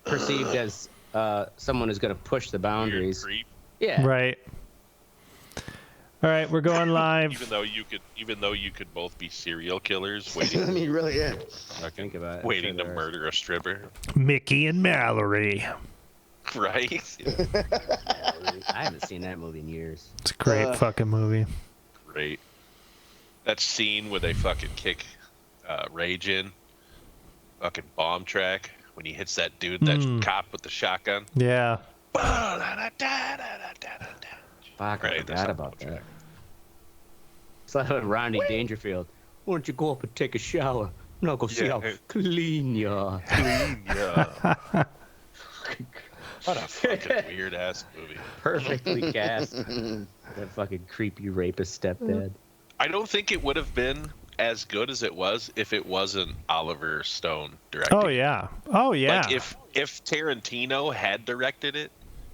perceived as someone who's going to push the boundaries. Creep. Yeah. Right. All right, we're going live. Even though you could both be serial killers I waiting, mean, really, yeah. Think about it. waiting to murder a stripper, Mickey and Mallory. right? I haven't seen that movie in years. It's a great fucking movie. Great. That scene where they fucking kick Rage in, fucking bomb track when he hits that dude, that cop with the shotgun. Yeah. Fuck, I Right, forgot about that. It's like Rodney Dangerfield. Why don't you go up and take a shower? And I'll go see how clean you are. What a fucking weird ass movie. Perfectly cast. That fucking creepy rapist stepdad. I don't think it would have been as good as it was if it wasn't Oliver Stone directing. Oh yeah. Oh yeah. Like if Tarantino had directed it,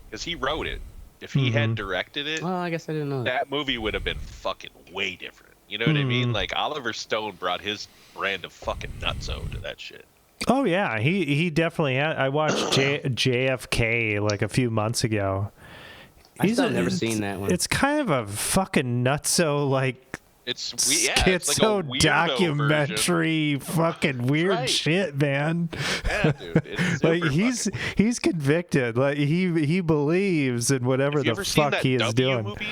because he wrote it, if he had directed it, Well, I guess I didn't know that. that movie would have been fucking way different. You know what I mean? Like Oliver Stone brought his brand of fucking nutso to that shit. Oh yeah, he definitely had. I watched JFK like a few months ago. I've never seen that one. It's kind of a fucking nutso like It's schizo like a weirdo documentary fucking weird Right. shit, man. version. Yeah, dude. It's Like super he's convicted. Like he believes in whatever Have you the ever seen fuck that he is W doing. movie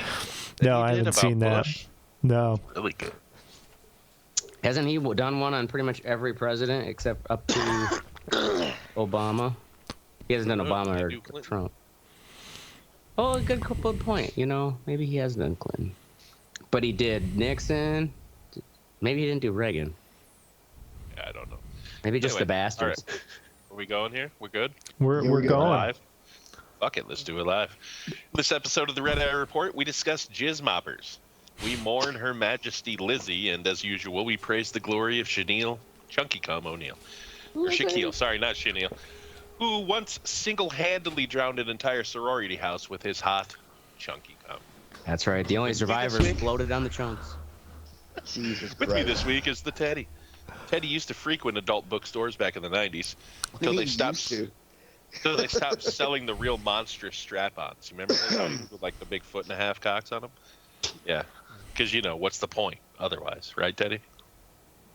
that No, he I did haven't about seen that. Bush? No. Really good. Hasn't he done one on pretty much every president except up to Obama? He hasn't done Obama Did or he do Clinton? Trump. Oh, good point. You know, maybe he has done Clinton. But he did Nixon. Maybe he didn't do Reagan. Yeah, I don't know. Maybe just Anyway, the bastards. all right. Are we going here? We're good? We're we go. going. Live? Fuck it, let's do it live. This episode of the Red Eye Report, we discuss jizz moppers. We mourn Her Majesty Lizzie, and as usual, we praise the glory of Shaquille O'Neal. Or Shaquille, sorry, not Shaquille, who once single-handedly drowned an entire sorority house with his hot, chunky cum. That's right. The only survivors floated on the chunks. Jesus With me Christ. this week is the Teddy. Teddy used to frequent adult bookstores back in the 90s until they stopped. So they stopped selling the real monstrous strap-ons. Remember those with like the big 1.5-foot cocks on them? Yeah, because what's the point otherwise, right, Teddy?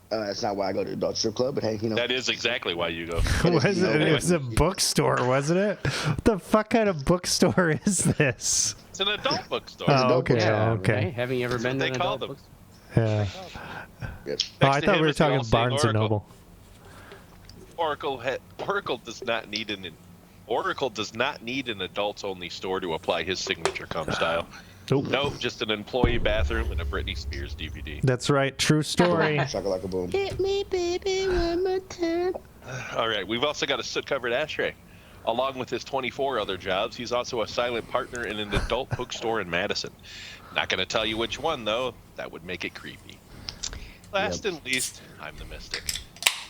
That's not why I go to the adult strip club, but hey, That is exactly why you go. Was it? It was a bookstore, wasn't it? What the fuck kind of bookstore is this? It's an adult bookstore. Oh, okay, Yeah, okay. right? Haven't you ever been to what an they call adult them. bookstore? Yeah. Yes. Oh, I Next to thought him we were is the talking all-seeing Barnes and Oracle. Noble. Oracle does not need an adults-only store to apply his signature cum style. Nope. Nope, just an employee bathroom and a Britney Spears DVD. That's right. True story. Shakalaka boom. Hit me, baby, one more time. All right, we've also got a soot-covered ashtray. Along with his 24 other jobs, he's also a silent partner in an adult bookstore in Madison. Not going to tell you which one, though. That would make it creepy. Last and least, I'm the mystic.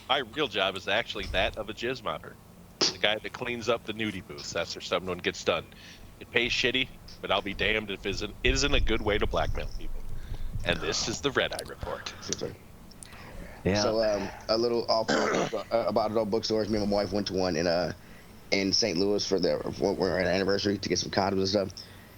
My real job is actually that of a jizz mopper. The guy that cleans up the nudie booths. That's where someone gets done. It pays shitty, but I'll be damned if it isn't a good way to blackmail people. And this is the Red Eye Report. Yeah. So a little off about adult bookstores. Me and my wife went to one in St. Louis for our anniversary to get some condoms and stuff.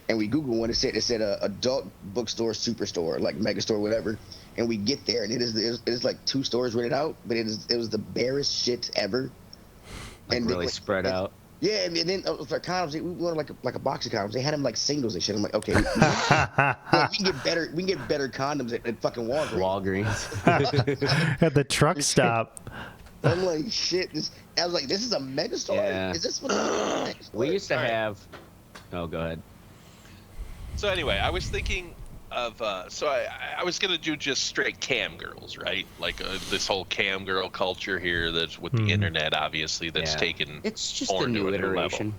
And we Googled one. It said adult bookstore superstore, like mega store, whatever. And we get there, and it is like 2 stores rented out, but it was the barest shit ever. Like and really spread out. Yeah, and then for condoms, we wanted like a box of condoms. They had them like singles and shit. I'm like, okay, we can get better condoms at fucking Walgreens. Walgreens. At the truck stop. I'm like, shit. I was like, this is a mega store. Yeah. Is this what the mega store We is? used to have. Oh, go ahead. So anyway, I was thinking of I was gonna do just straight cam girls, right? Like this whole cam girl culture here that's with the internet, obviously, that's taken. It's just a porn to new new level. iteration.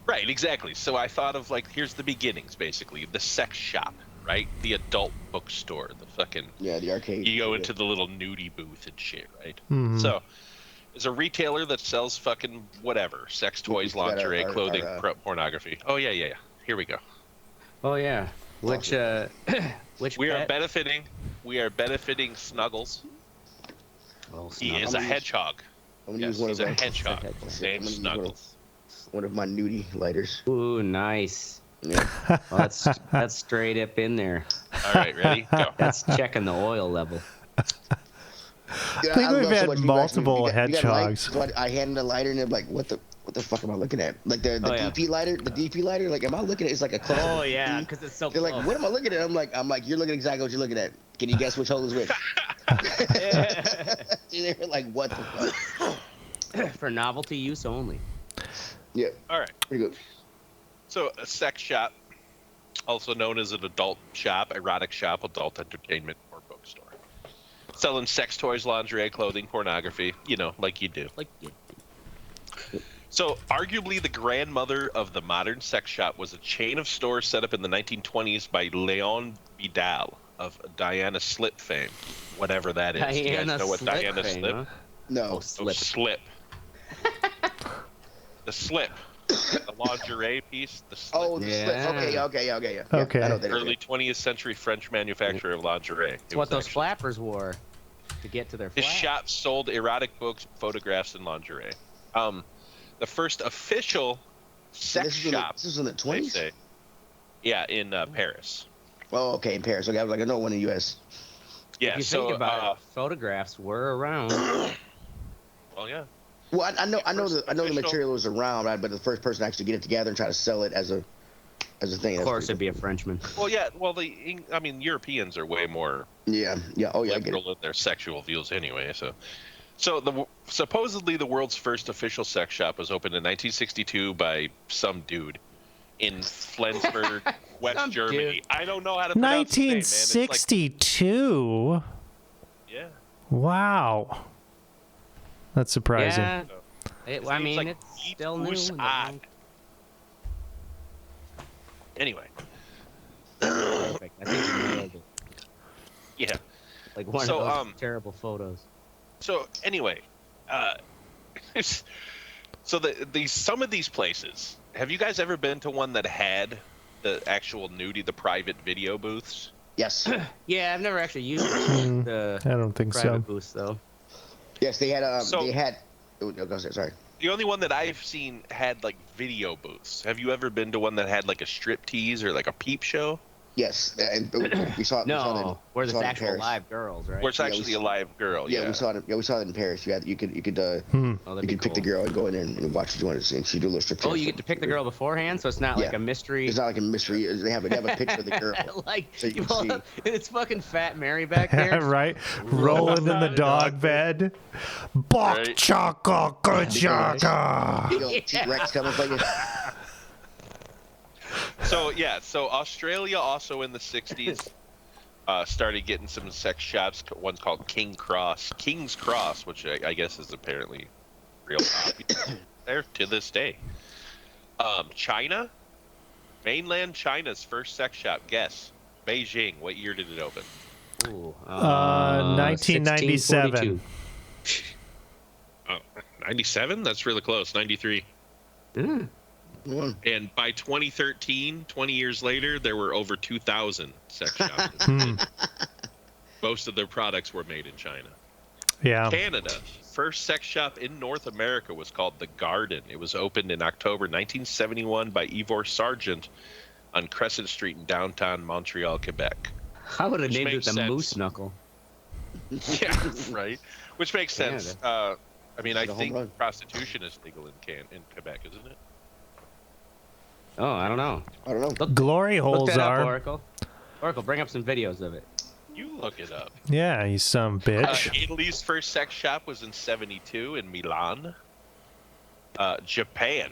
Right, exactly. So I thought of like, here's the beginnings, basically, the sex shop, right? The adult bookstore, the fucking the arcade. you go into the little nudie booth and shit, right? Mhm. So there's a retailer that sells fucking whatever, sex toys, lingerie, clothing, pornography. Oh yeah. Here we go. Oh yeah. Which We are pet? benefiting Snuggles. Oh, He is a hedgehog. I'm gonna Yes, use one he's of a my hedgehog I'm gonna named use Snuggles. one of my Noody lighters. Ooh, nice. Yeah. Well, that's straight up in there. All right, ready? Go. That's checking the oil level. Yeah, I think we've love so had much people ask me, multiple "You got light?" hedgehogs. So I hand them the lighter and they're like, what the fuck am I looking at? Like the Oh, yeah. DP lighter, like, am I looking at? It's like a close. Oh yeah, because it's so They're close. like, what am I looking at? I'm like, you're looking exactly what you're looking at. Can you guess which hole is which? They were like, what the fuck? For novelty use only. Yeah, All right. pretty good. So a sex shop, also known as an adult shop, erotic shop, adult entertainment, or bookstore. Selling sex toys, lingerie, clothing, pornography, like you do. Like, So arguably the grandmother of the modern sex shop was a chain of stores set up in the 1920s by Leon Vidal of Diana Slip fame. Whatever that is. Do you guys know what Diana fame, Slip? huh? No, Oh, Oh, slip. slip. The slip. The lingerie piece. The slip. oh, the slip. Yeah. Okay. Yeah, Okay. I know what that is. Early 20th century French manufacturer of lingerie. It's It what was those actually- flappers wore to get to their His flap. shop sold erotic books, photographs, and lingerie. The first official sex shop, This was in the they 20s. say. Yeah, in Paris. Oh, okay, in Paris. Okay, I was like, I know one in the U.S. Yeah, If you so think about it, photographs were around. well, yeah. Well, I know the official- material was around, right? But the first person to actually get it together and try to sell it as a thing. Of course, it'd be a Frenchman. Well, yeah. Well, Europeans are way more Yeah. Oh, yeah, I get it. liberal in their sexual views anyway. So supposedly the world's first official sex shop was opened in 1962 by some dude in Flensburg, West Some Germany. dude. I don't know how to pronounce his name, man. It's 1962. yeah. Wow. That's surprising. Yeah. His I name's mean, like it's Peep still new. Oos in the Odd. world. Anyway, Perfect. I think you nailed it. yeah. Like one So, of those terrible photos. So anyway, so some of these places. Have you guys ever been to one that had the actual nudie, the private video booths? Yes. Yeah, I've never actually used Hmm, the I don't think private so. booths though. Yes, they had. So- They had. Oh, no, go ahead. Sorry. The only one that I've seen had like video booths. Have you ever been to one that had like a strip tease or like a peep show? Yes, and we saw it. No, where we there's saw it in actual Paris. live girls, right? Where it's Yeah, we actually a saw- live girl. Yeah, we saw it. Yeah, we saw it in Paris. You could Hmm. Oh, you that'd be could pick the cool. girl and go in there and watch what you wanted to see, and she do a little strip. Oh, test. you get to pick the girl beforehand, so it's not like Yeah. a mystery. It's not like a mystery. They have a picture of the girl. Like So you can pull see. up, and it's fucking Fat Mary back there. Right? Rolling in the dog bed. Bok Right. chaka chaka. You know, T-Rex coming for you. So Australia also in the 60s started getting some sex shops. One's called King's Cross, which I guess is apparently real popular there to this day. China, mainland China's first sex shop. Guess Beijing. What year did it open? Ooh, 1997. 1642. 97. That's really close. 93. Mm. And by 2013, 20 years later, there were over 2,000 sex shops. Hmm. Most of their products were made in China. Yeah. Canada, first sex shop in North America was called The Garden. It was opened in October 1971 by Ivor Sargent on Crescent Street in downtown Montreal, Quebec. I would have Which named it makes the sense. Moose Knuckle. Yeah, right. Which makes sense. I mean, I The home think run. prostitution is legal in Quebec, isn't it? Oh, I don't know. I don't know. Glory Look holes that up, are. Oracle. Oracle, bring up some videos of it. You look it up. Yeah, you some bitch. Italy's first sex shop was in 72 in Milan. Japan.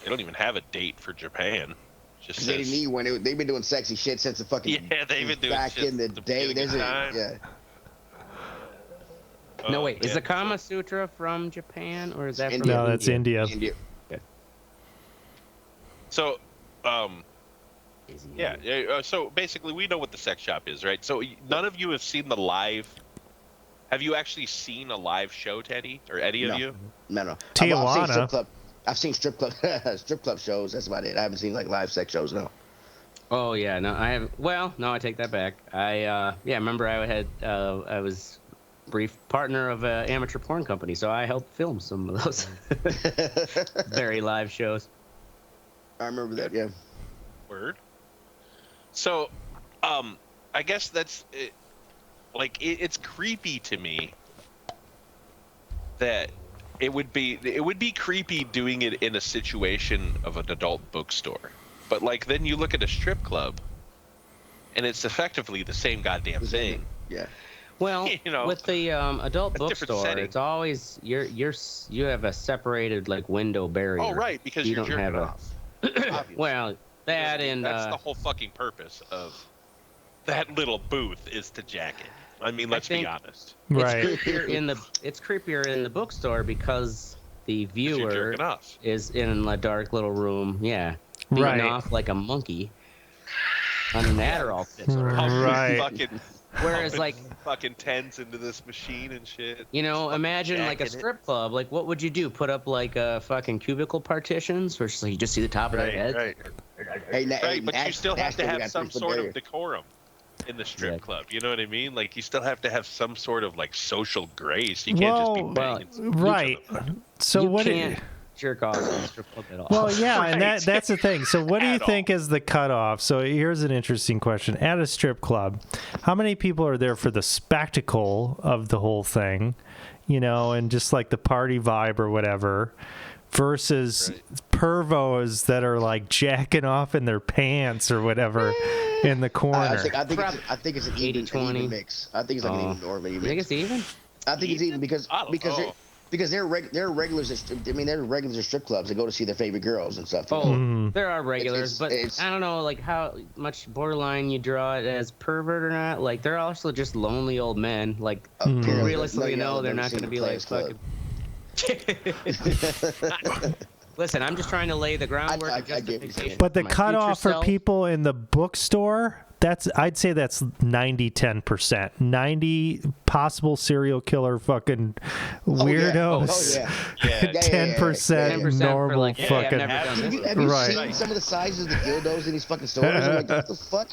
They don't even have a date for Japan. Just 'Cause they didn't says, need one. They've been doing sexy shit since the fucking yeah, they've been doing back shit in the since day. beginning of time. Yeah. No, Oh, wait. Is yeah. the Kama Sutra from Japan or is that from India. No, that's India. India. So, Is he- yeah. So basically, we know what the sex shop is, right? So none of you have seen the live. Have you actually seen a live show, Teddy, or any No. of you? No. Tijuana. I've seen strip club shows. That's about it. I haven't seen like live sex shows. No. Oh yeah, no, I have. Well, no, I take that back. I remember I had I was brief partner of an amateur porn company, so I helped film some of those very live shows. I remember that. Yeah. Word. So, I guess that's it, like it's creepy to me that it would be creepy doing it in a situation of an adult bookstore, but like then you look at a strip club, and it's effectively the same goddamn thing. Yeah. Well, You know, with the adult a different bookstore, setting. it's always you have a separated like window barrier. Oh, right, because you you're don't jerking have off. Obviously. Well, that and that's the whole fucking purpose of that little booth is to jack it. I mean, let's be think- honest. Right. it's creepier in the bookstore because the 'Cause you're viewer jerking off. is in a dark little room, beating Right. off like a monkey on an Adderall fix. Right. Fucking, Whereas, like, fucking tens into this machine and shit. imagine like a jacking it. strip club. Like, what would you do? Put up like fucking cubicle partitions, where you just see the top of their head? Right. Hey, Right, but you still have to have some sort of the. decorum in the strip Yeah. club. You know what I mean? Like, you still have to have some sort of like social grace. You can't just be Well, banging each Right. other. So You what? can't jerk off in a strip club at all. Well, yeah, and Right. that's the thing. So what do you At think all. is the cutoff? So here's an interesting question. At a strip club, how many people are there for the spectacle of the whole thing, and just like the party vibe or whatever, versus pervos that are like jacking off in their pants or whatever in the corner? I think it's an even 80-20. mix. I think it's like an even or maybe You think mix. it's even? I think it's even because I don't know. they're regulars. They're regulars at strip clubs. They go to see their favorite girls and stuff. Oh, there are regulars, it's- but I don't know like how much borderline you draw it as pervert or not. Like they're also just lonely old men. Like realistically, no, they're not going to be like fucking. Listen, I'm just trying to lay the groundwork. I of get what you're justification saying. But the for my cutoff future for self. people in the bookstore, I'd say that's 90-10%. 90 possible serial killer fucking weirdos. Oh yeah. Yeah. 10% 10% for normal like, hey, I've fucking. never done this. Have you Right. seen some of the sizes of the dildos in these fucking stores? I'm like, what the fuck?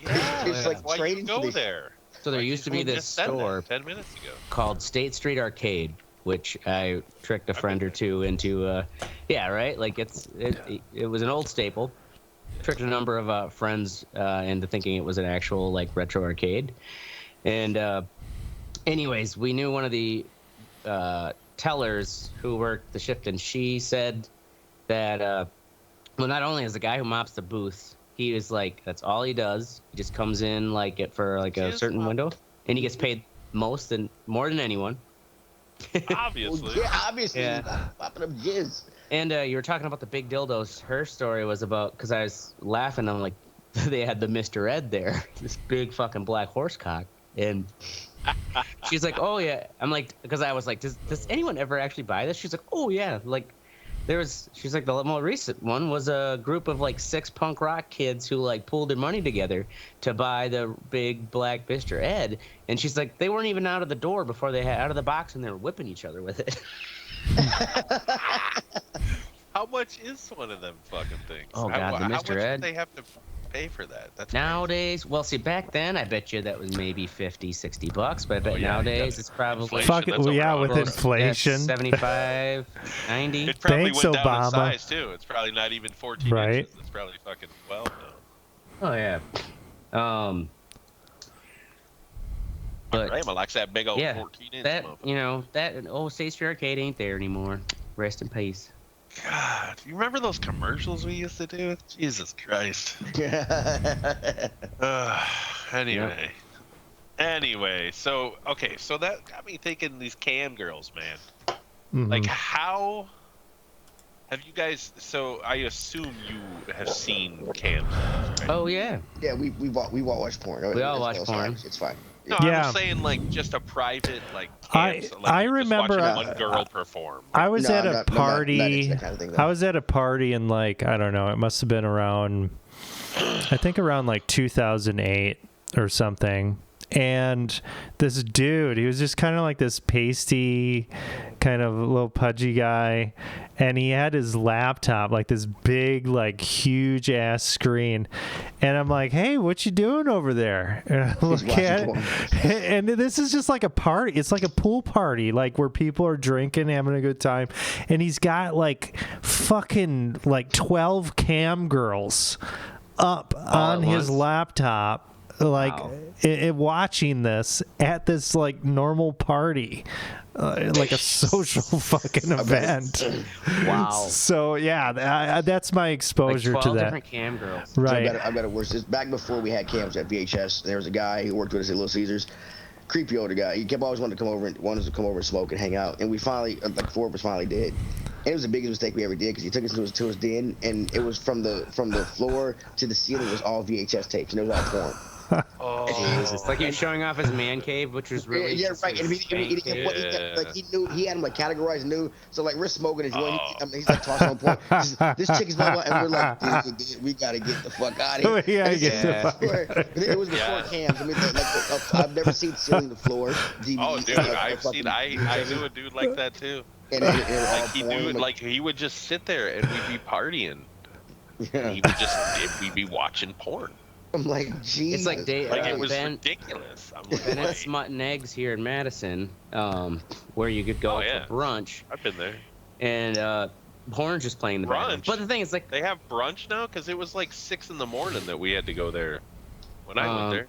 Yeah, It's like why you trading go for these. there? So there used to be this Just said that store 10 minutes ago. called State Street Arcade, which I tricked a friend or two into. Yeah, right. Like it was an old staple. Tricked a number of friends into thinking it was an actual like retro arcade. And anyways, we knew one of the tellers who worked the shift, and she said that well, not only is the guy who mops the booth, he was like that's all he does. He just comes in like for like a Just certain mop. window, and he gets paid more than anyone. Obviously. Yeah, obviously. Yeah. He's not popping up jizz. And you were talking about the big dildos. Her story was about, because I was laughing, I'm like, they had the Mr. Ed there, this big fucking black horse cock. And she's like, oh, yeah. I'm like, because I was like, does anyone ever actually buy this? She's like, oh, yeah. Like, she's like, the more recent one was a group of like 6 punk rock kids who like pooled their money together to buy the big black Mr. Ed. And she's like, they weren't even out of the door before they had out of the box, and they were whipping each other with it. How much is one of them fucking things? Oh, God, the how Mr. much do Ed? they have to pay for that? That's Nowadays, well, see, back then, I bet you that was maybe $50-$60, but I bet Oh, yeah, nowadays yeah. it's probably Inflation, Fuck it, that's well, yeah, over with on. inflation. 75, 90. It probably Thanks, went down in Obama. size too. It's probably not even 14 Right. inches. It's probably fucking 12 now. Oh yeah. But Right, I like that big old yeah, 14 inch. that that old State Street Arcade ain't there anymore. Rest in peace. God, you remember those commercials we used to do? Jesus Christ. Anyway, so that got me thinking these cam girls, man. Mhm. Like, how have you guys? So I assume you have seen cam. Right? Oh yeah. Yeah, we watch porn. We all It's watch fine. porn. It's fine. No, Yeah. I'm saying like just a private like. I Cam, like, I you're just remember watching one girl perform. I was No, at I'm a not into party. that kind of thing, though. I was at a party in like, I don't know, it must have been around, I think around like 2008 or something. and this dude, he was just kind of like this pasty, kind of little pudgy guy, and he had his laptop, like this big, like huge ass screen, and I'm like, hey, what you doing over there? And I look at it, and this is just like a party. It's like a pool party, like where people are drinking, having a good time, and he's got like fucking like 12 cam girls up on his laptop, like watching this at this like normal party, like a social fucking event. Wow. So yeah, that's my exposure like 12 to that. different cam girls. Right. So I've got it worse. This back before we had cams at VHS. There was a guy who worked with us at Little Caesars. Creepy older guy. He kept always wanting to come over and smoke and hang out. And we finally, like 4 of us finally did. And it was the biggest mistake we ever did because he took us to his den, and it was from the floor to the ceiling was all VHS tapes, and it was all porn. Jesus. Like he was showing off his man cave, which was really right. And he knew he had him like categorized new. So like we're smoking his joint. He's like tossing on point. This chick is blah blah, and we're like, dude, we gotta get the fuck out of here. It was before cams. I mean, I've never seen ceiling to floor. DVD, oh, dude, I knew a dude like that too. And like he knew, like he would just sit there and we'd be partying. Yeah. And we'd be watching porn. I'm like, geez. It's like it was ridiculous. I'm like, Ben at Smut and Eggs here in Madison, where you could go for brunch. I've been there. And porn's just playing the brunch. But the thing is, like, they have brunch now because it was like 6 in the morning that we had to go there when I went there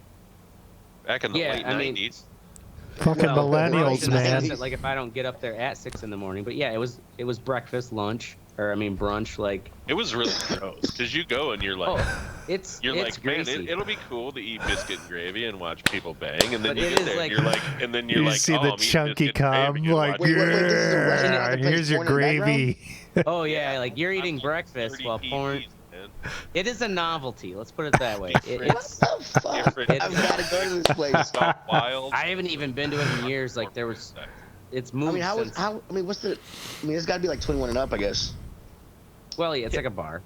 back in the late 90s. Fucking millennials, man. That, like if I don't get up there at 6 in the morning, but yeah, it was breakfast, lunch, or I mean brunch. Like it was really gross because you go and you're like, it's like, greasy. man, it'll be cool to eat biscuit and gravy and watch people bang, and then you get there, and you're like, see the chunky cum, like, yeah, here's your gravy. Oh yeah, like you're eating breakfast while porn. It is a novelty. Let's put it that way. It's what the fuck? I've got to go to this place. Wild. I haven't even been to it in years. Like there was, it's moved. I mean, it's got to be like 21 and up, I guess. Well, yeah, it's like a bar.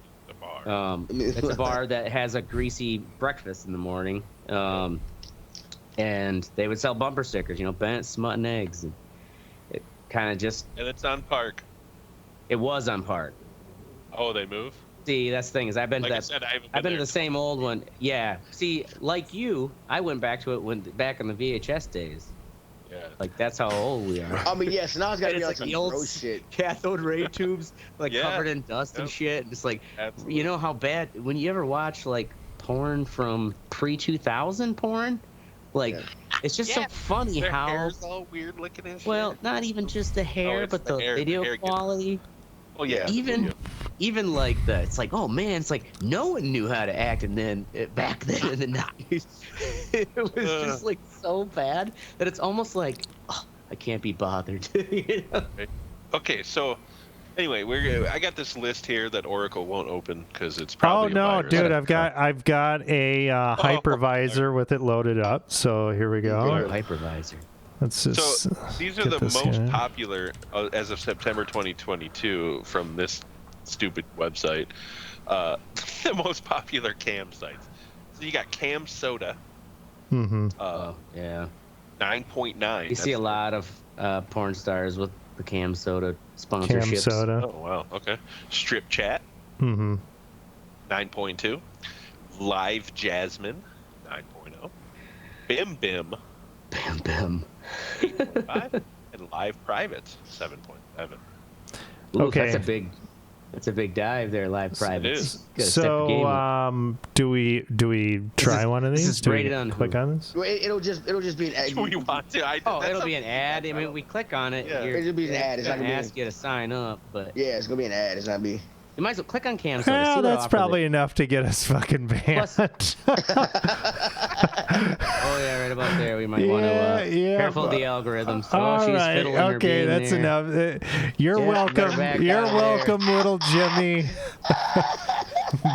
It's a bar that has a greasy breakfast in the morning, and they would sell bumper stickers. You know, Bennett Smut and Eggs. And it kind of just. And it's on Park. It was on Park. Oh, they move. See, that's the thing is I've been to I've been to the same old one. Yeah. See, like you, I went back to it back in the VHS days. Yeah. Like that's how old we are. I mean, yes. Now it's got to be like the old shit. Cathode ray tubes, like covered in dust and shit. And it's like, you know how bad when you ever watch like porn from pre-2000 porn, like it's just so funny their how hair's all weird looking and shit. Well, not even just the hair, but the video quality. Oh yeah. Even like it's like, oh man, it's like no one knew how to act, and then back then in the 90s, it was just like so bad that it's almost like, oh, I can't be bothered. You know? Okay, so anyway, I got this list here that Oracle won't open because it's probably. Oh no, dude, I've got a hypervisor with it loaded up. So here we go. Hypervisor. Let's just so these are the most popular as of September 2022 from this stupid website. The most popular cam sites. So you got Cam Soda. Mm-hmm. Yeah. 9.9. You see a lot of porn stars with the Cam Soda sponsorships. Cam Soda. Oh wow. Okay. Strip Chat. Mm-hmm. 9.2. Live Jasmine. 9.0. Bim Bim. Bim Bim. 8.5. And Live Privates. 7.7. Okay. That's a big dive there, Live Privates. So, do we try one of these? This is rated on click on this? It'll just be an ad. Do you want to? It'll be an ad. I mean, we click on it. Yeah. It'll be an ad. It's not gonna ask you to sign up, but yeah, it's gonna be an ad. It's not be. You might as well click on Cam. Well, that's probably enough to get us fucking banned. Oh yeah, right about there. We might want to careful of the algorithms. All she's right. fiddling her Okay, that's there. enough. You're welcome. You're welcome, little Jimmy.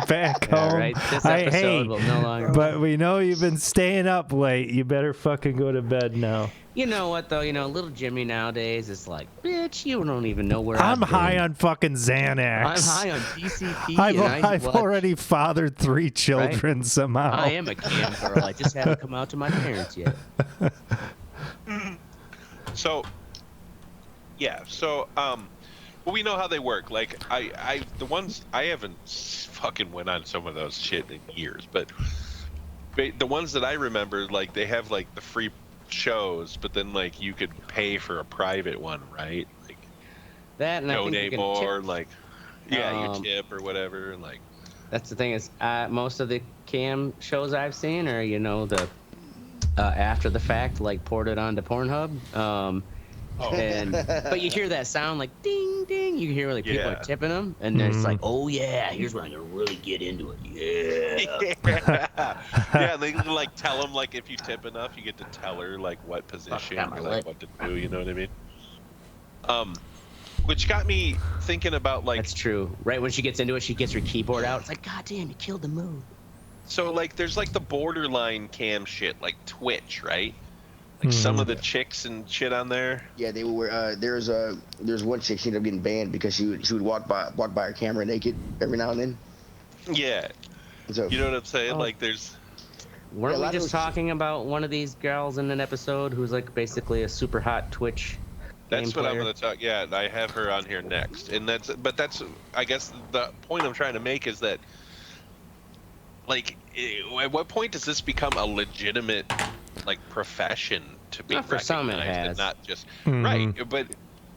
back Yeah, home. right. This I episode hate, will no longer. but we know you've been staying up late. You better fucking go to bed now. You know what though? Little Jimmy nowadays is like, bitch, you don't even know where I'm I've been. high on fucking Xanax. I'm high on PCP. I've already fathered 3 children somehow. I am a cam girl. I just haven't come out to my parents yet. So, yeah. So, well, we know how they work. Like, the ones I haven't fucking went on some of those shit in years, but the ones that I remember, like, they have like the free shows, but then like you could pay for a private one, right? Like, that and donate I think you more, tip. like, yeah, you tip or whatever, and like. That's the thing is, most of the cam shows I've seen are the after the fact, like ported onto Pornhub. But you hear that sound like ding ding. You hear like people are tipping them, and then it's like, oh yeah, here's where I'm gonna really get into it. Yeah. Yeah, they like tell them like if you tip enough, you get to tell her like what position, or, like what to do. You know what I mean? Which got me thinking about like. That's true. Right when she gets into it, she gets her keyboard out. It's like, God damn, you killed the move. So like, there's like the borderline cam shit, like Twitch, right? Like some of the chicks and shit on there. Yeah, they were. There's one chick, she ended up getting banned because she would walk by her camera naked every now and then. Yeah. So, You know what I'm saying? Oh. Like there's. Weren't Yeah, we just talking about one of these girls in an episode who's like basically a super hot Twitch? That's game what I'm player? going to talk. Yeah, I have her on here next, and that's. I guess the point I'm trying to make is that. Like, at what point does this become a legitimate, like, profession to be Not for some, it recognized and has. not just right?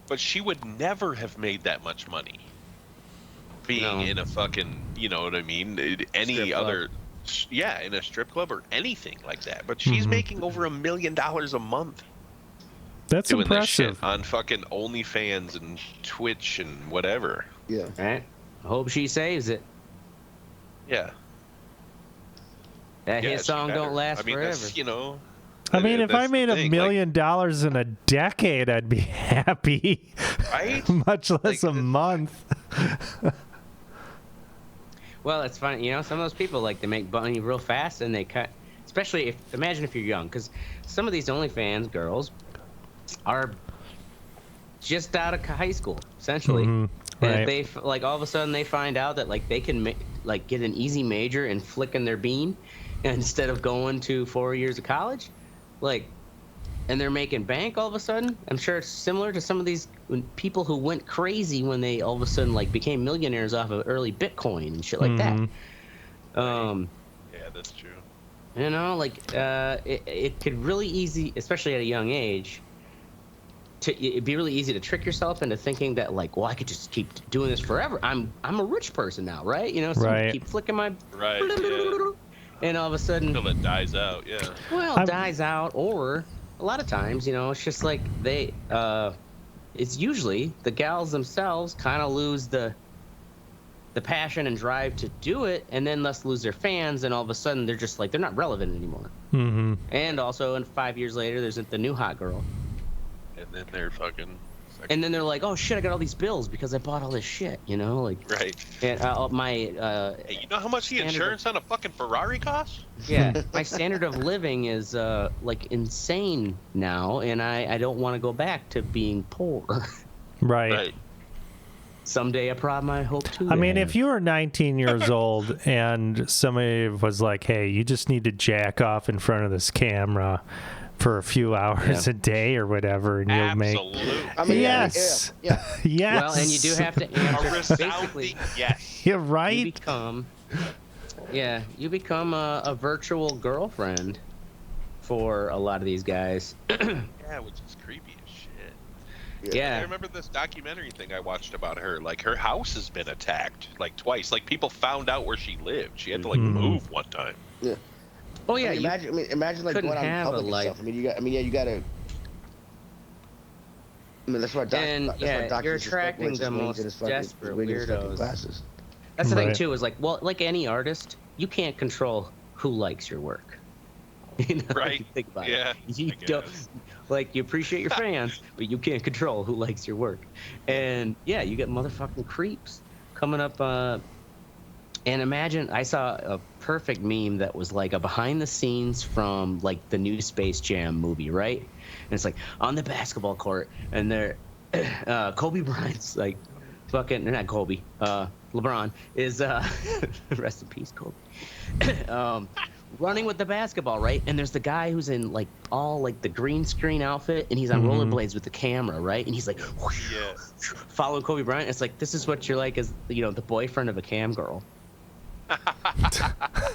But she would never have made that much money being in a fucking, you know what I mean? Any Strip club. other, yeah, in a strip club or anything like that. But she's making over $1 million a month. That's doing impressive. this shit on fucking OnlyFans and Twitch and whatever. yeah. Right? I hope she saves it. Yeah. That Yeah, hit she song better. don't last I mean, forever. that's, you know. I mean, if I that's made the $1 thing, million in a decade, I'd be happy. Right? Much less Like, a month. Well, it's funny, some of those people like they make money real fast and they cut. Especially imagine if you're young, because some of these OnlyFans girls are just out of high school, essentially. And Right. if they like all of a sudden they find out that like they can like get an easy major and flicking their bean instead of going to 4 years of college, like, and they're making bank all of a sudden. I'm sure it's similar to some of these people who went crazy when they all of a sudden like became millionaires off of early Bitcoin and shit like that. Yeah, that's true. It could really easy, especially at a young age, it'd be really easy to trick yourself into thinking that like, well, I could just keep doing this forever. I'm a rich person now, right? So Right. keep flicking my Right, yeah. and all of a sudden, Until it dies out, yeah. well, it dies out, or a lot of times, it's just like it's usually the gals themselves kind of lose the passion and drive to do it, and then thus lose their fans, and all of a sudden they're just like, they're not relevant anymore. And also, in 5 years later, there's the new hot girl. And then they're fucking. And then they're like, oh shit, I got all these bills because I bought all this shit, like. Right. And Hey, you know how much the insurance on a fucking Ferrari costs? Yeah, my standard of living is like insane now, and I don't want to go back to being poor. Right. Someday I probably hope to. I mean, if you were 19 years old and somebody was like, hey, you just need to jack off in front of this camera for a few hours a day or whatever, and you'll make. Absolutely. I mean, Yes. Yeah. Yes. Well, and you do have to A answer. resounding Basically, yes. You're you right. become a virtual girlfriend for a lot of these guys. Yeah, which is creepy as shit. I Yeah. remember this documentary thing I watched about her. Like, her house has been attacked, like, twice. Like, people found out where she lived. She had to, like, move one time. Yeah. Oh yeah. Imagine like couldn't going out in have a public and life. stuff. you gotta. I mean, that's why. You're attracting the most desperate weirdos. Glasses. That's the thing Right. too. Is like, well, like any artist, you can't control who likes your work. Right. You think about Yeah, it. You I don't guess. like you appreciate your fans, but you can't control who likes your work. And yeah, you get motherfucking creeps coming up And imagine, I saw a perfect meme that was like a behind the scenes from like the new Space Jam movie, right? And it's like on the basketball court, and they're Kobe Bryant's like fucking not Kobe, LeBron is rest in peace, Kobe. Running with the basketball, right? And there's the guy who's in like all like the green screen outfit, and he's on rollerblades with the camera, right? And he's like following Kobe Bryant. It's like, this is what you're like as, you know, the boyfriend of a cam girl.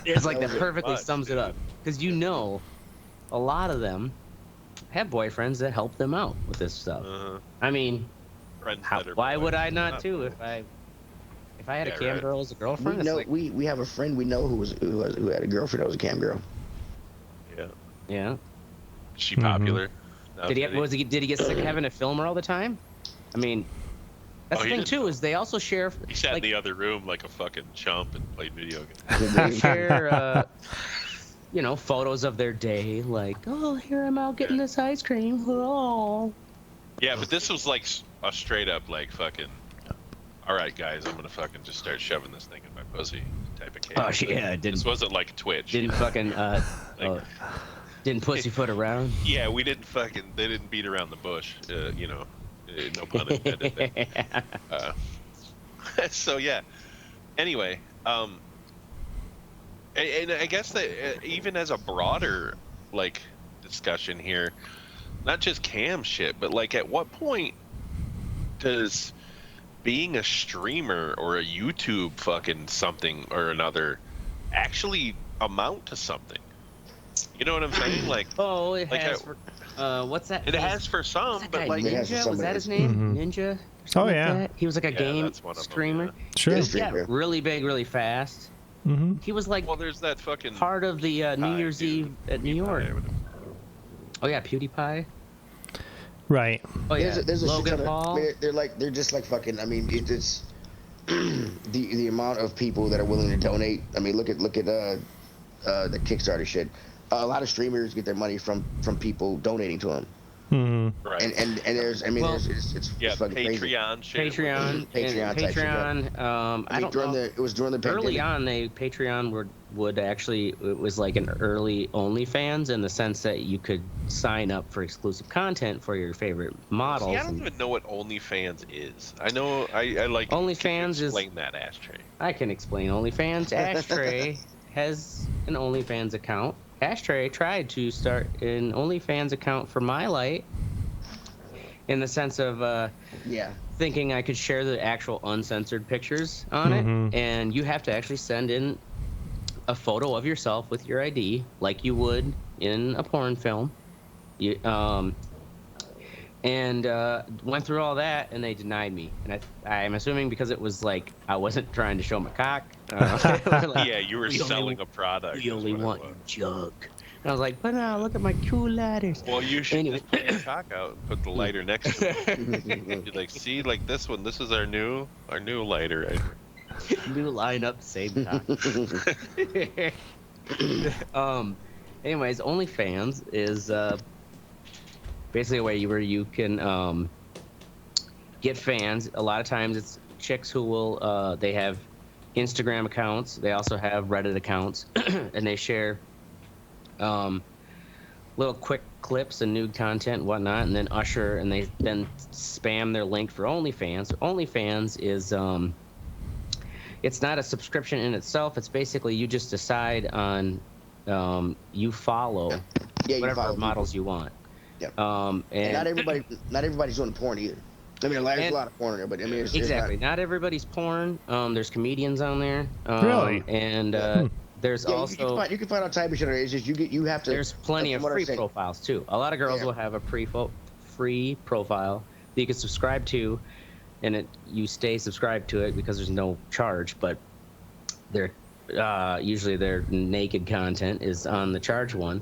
It's like that perfectly sums it up, because you know a lot of them have boyfriends that help them out with this stuff. I mean, why would I not too if I had a cam girl as a girlfriend? We know, like, we have a friend we know who had a girlfriend that was a cam girl. Yeah. Is she popular? No, Did he get sick of having to film her all the time? I mean, that's the thing too, is they also share. He sat like, in the other room like a fucking chump and played video they games. share, you know, photos of their day, like, oh, here I'm out getting this ice cream. Oh. Yeah, but this was like a straight up like fucking, all right, guys, I'm gonna fucking just start shoving this thing in my pussy type of case. Oh, yeah, it didn't. This wasn't like Twitch. Didn't fucking didn't pussyfoot around. Yeah, we didn't fucking. They didn't beat around the bush. You know, no pun intended. There. So yeah. Anyway, and I guess that even as a broader like discussion here, not just cam shit, but like at what point does being a streamer or a YouTube fucking something or another actually amount to something? You know what I'm saying? Like, oh, it like has for what's that? It has for some, but like Ninja, was that his name? Ninja? Oh yeah, like he was like a game streamer. Sure. Yeah, really big, really fast. He was like, well, there's that fucking part of the New Year's Eve at New York. Oh yeah, PewDiePie. Right. Oh yeah, there's a Logan shit ton Paul. They're just like fucking. I mean, it's the amount of people that are willing to donate. I mean, look at the Kickstarter shit. A lot of streamers get their money from people donating to them. Right. And there's, I mean, it's fucking Patreon crazy. shit. Patreon. I mean, it was during the pandemic. Early on, Patreon would actually, it was like an early OnlyFans in the sense that you could sign up for exclusive content for your favorite models. See, I don't even know what OnlyFans is. I know I like OnlyFans explain that, Ashtray. I can explain OnlyFans. Ashtray has an OnlyFans account. Ashtray tried to start an OnlyFans account for My Light in the sense of thinking I could share the actual uncensored pictures on it, and you have to actually send in a photo of yourself with your ID like you would in a porn film. And went through all that, and they denied me. And I'm assuming because it was like I wasn't trying to show my cock. Like, yeah, you were selling a product. We only want your jug. And I was like, but no, look at my cool lighters. Well, you should just put your cock out and put the lighter next to it. You're like, see, like this one. This is our new lighter. Right? New lineup, same time. Anyways, OnlyFans is basically a way where you can get fans. A lot of times it's chicks who will they have Instagram accounts. They also have Reddit accounts, and they share little quick clips and nude content and whatnot, and then they then spam their link for OnlyFans. OnlyFans is it's not a subscription in itself. It's basically you just decide on you follow whatever models you want. Yeah. And not everybody's doing porn either. I mean, there's a lot of porn in there, but I mean, exactly. Not everybody's porn. There's comedians on there. Really? And there's also you can find out type of shit. It's just you have to. There's plenty of free profiles too. A lot of girls will have a free profile that you can subscribe to, and you stay subscribed to it because there's no charge. But they're usually their naked content is on the charge one.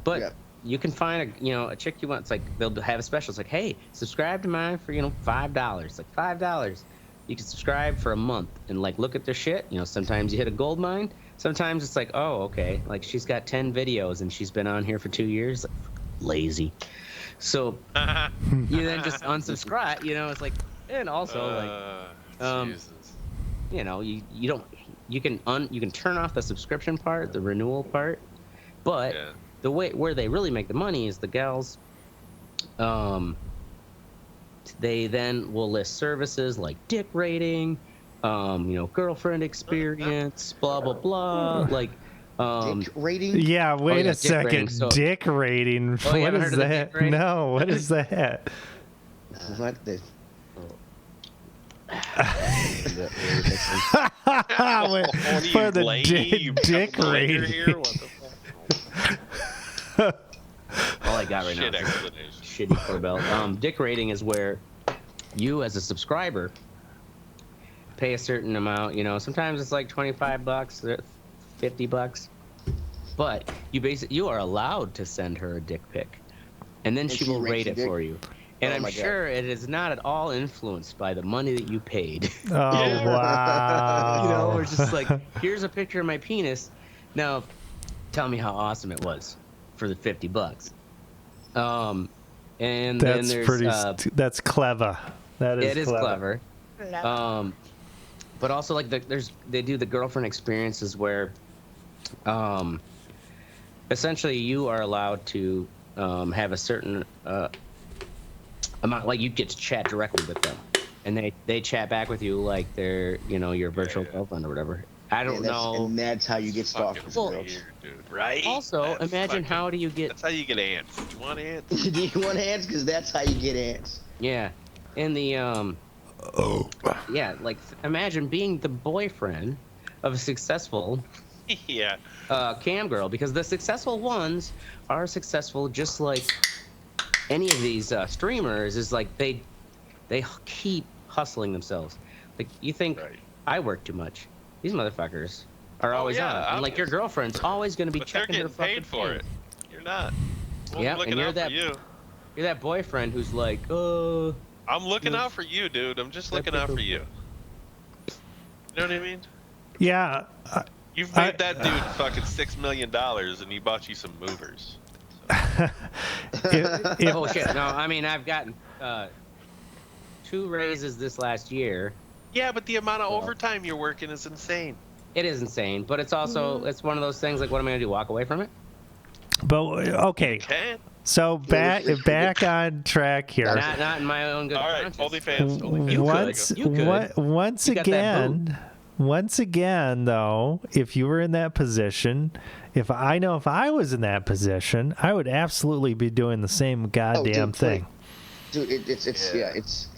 But you can find a chick you want. It's like they'll have a special. It's like, hey, subscribe to mine for $5. Like $5. You can subscribe for a month and like look at their shit. Sometimes you hit a gold mine. Sometimes it's like, oh, okay, like she's got 10 videos and she's been on here for 2 years. Like, lazy. So you then just unsubscribe. It's like, and also like, Jesus. you don't. you can turn off the subscription part, the renewal part, but the way where they really make the money is the gals. They then will list services like dick rating, girlfriend experience, blah blah blah, like. Dick rating? Yeah, wait a second. Dick rating. What is that? No, what is that? What the? For the dick rating. All I got right now is shitty core belt. Dick rating is where you, as a subscriber, pay a certain amount. Sometimes it's like $25, $50, but you are allowed to send her a dick pic, and then she will rate it for you. And I'm sure it is not at all influenced by the money that you paid. Oh, wow. We're just like, here's a picture of my penis. Now, tell me how awesome it was for the $50. And that's then there's that's clever. It is clever. But also like they do the girlfriend experiences where, essentially you are allowed to have a certain amount, like you get to chat directly with them, and they chat back with you like they're your virtual girlfriend or whatever. I don't know. And that's how you get stalked. Weird, dude, right? Also, that's imagine how do you get? That's how you get ants. Do you want ants? Do you want ants? Because that's how you get ants. Yeah, and the yeah, like imagine being the boyfriend of a successful cam girl, because the successful ones are successful just like any of these streamers. Is like they keep hustling themselves. Like you think I work too much. These motherfuckers are always on. And like your girlfriend's always going to be checking her fucking paid for it. You're not. Yeah, and you're that boyfriend who's like, I'm looking out for you, dude. I'm just looking out for you. You know what I mean? Yeah. You've made that dude fucking $6 million, and he bought you some movers. So. Oh shit! No, I mean I've gotten 2 raises this last year. Yeah, but the amount of overtime you're working is insane. It is insane, but it's also it's one of those things like, what am I gonna do? Walk away from it? But okay. So back on track here. Not in my own good conscience. All right, OnlyFans. Once again, though, if you were in that position, if I was in that position, I would absolutely be doing the same goddamn thing. Dude, it's.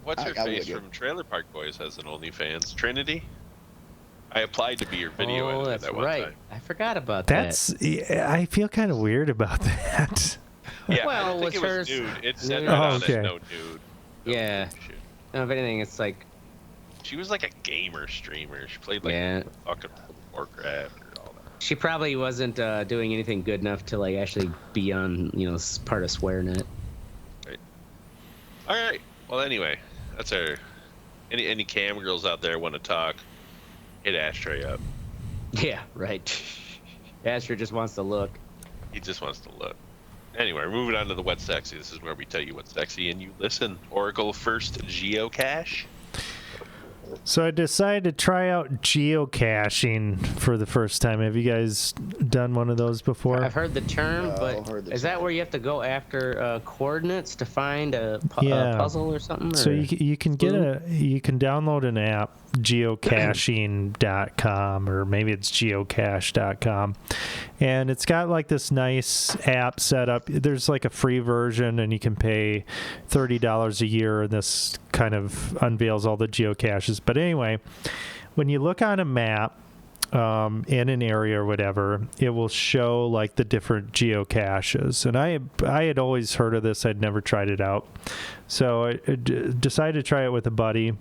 What's her face from Trailer Park Boys has an OnlyFans? Trinity? I applied to be your video editor that's that one right. time. I forgot about that. I feel kind of weird about that. Yeah, well, I don't think it was nude. It said no nude. Yeah. No, if anything, it's like... She was like a gamer streamer. She played like fucking Warcraft and all that. She probably wasn't doing anything good enough to like actually be on, part of SwearNet. Right. All right. Well, anyway, that's our... Any cam girls out there want to talk, hit Ashtray up. Yeah, right. Ashtray just wants to look. He just wants to look. Anyway, we're moving on to the What's Sexy. This is where we tell you what's sexy and you listen. Oracle first geocache. So I decided to try out geocaching for the first time. Have you guys done one of those before? I've heard the term, but is that where you have to go after coordinates to find a puzzle or something? So you can download an app, geocaching.com, or maybe it's geocache.com, and it's got like this nice app set up. There's like a free version, and you can pay $30 a year, and this kind of unveils all the geocaches. But anyway, when you look on a map in an area or whatever, it will show like the different geocaches. And I had always heard of this. I'd never tried it out. So I decided to try it with a buddy.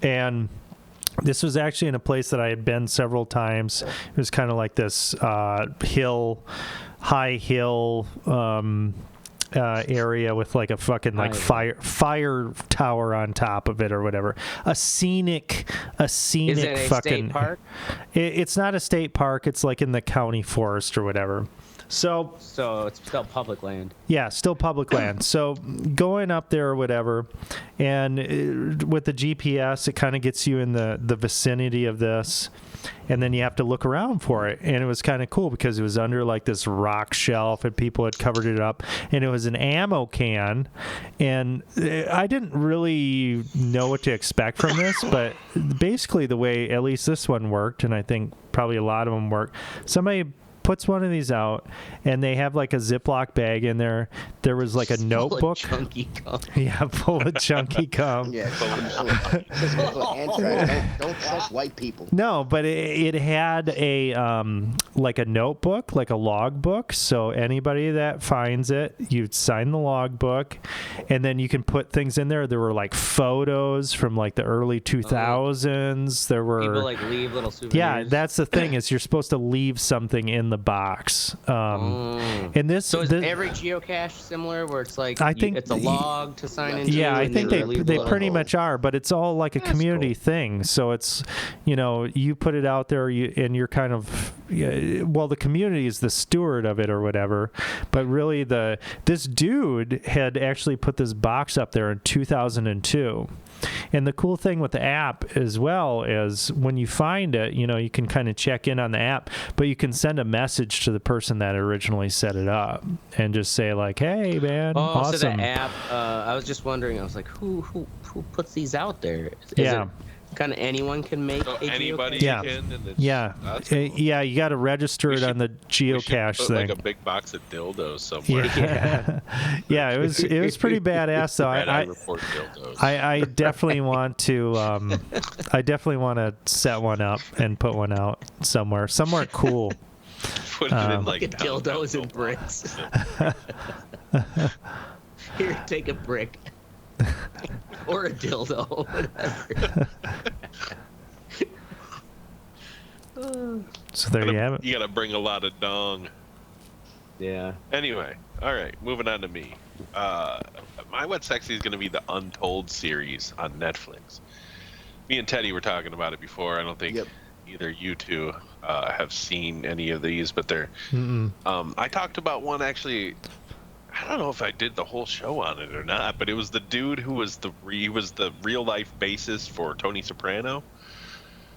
And this was actually in a place that I had been several times. It was kind of like this high hill area with like a fucking like fire tower on top of it or whatever. A scenic Is it a fucking state park? It's not a state park. It's like in the county forest or whatever. So it's still public land. yeah, still public land. So going up there or whatever, and with the GPS, it kind of gets you in the vicinity of this, and then you have to look around for it. And it was kind of cool because it was under like this rock shelf, and people had covered it up, and it was an ammo can. And I didn't really know what to expect from this, but basically the way at least this one worked, and I think probably a lot of them work, somebody puts one of these out, and they have like a Ziploc bag in there. There was like a notebook. Full of chunky cum. Yeah, full of chunky cum. Yeah, don't trust white people. No, but it had a like a notebook, like a log book. So anybody that finds it, you'd sign the log book, and then you can put things in there. There were like photos from like the early 2000s. There were People like leave little souvenirs. yeah, that's the thing is you're supposed to leave something in the box. And this So is this, every geocache similar, where it's like I think it's a log to sign into? yeah, I and think leave they little- pretty much are, but it's all like a That's community cool. thing. So it's, you know, you put it out there, and you're kind of, well, the community is the steward of it or whatever. But really, this dude had actually put this box up there in 2002. And the cool thing with the app as well is when you find it, you know, you can kind of check in on the app, but you can send a message to the person that originally set it up and just say like, "Hey, man, Oh, awesome." so the app. I was just wondering. I was like, who puts these out there? Is Yeah. it kind of anyone can make So a anybody geocache? Yeah. can. And it's, Yeah, that's cool. yeah, you got to register We it on the We should geocache put, thing. like a big box of dildos somewhere. Yeah, yeah, it was pretty badass. So Red Eye I report dildos. I definitely want to set one up and put one out somewhere cool. Put it in like Get dildos and bricks. Here, take a brick. Or a dildo, whatever. So there you have it. You gotta bring a lot of dong. Yeah. Anyway, all right, moving on to me. My Wet Sexy is gonna be the Untold series on Netflix. Me and Teddy were talking about it before. I don't think either you two have seen any of these, but they're. I talked about one actually. I don't know if I did the whole show on it or not, but it was the dude who was the real life basis for Tony Soprano.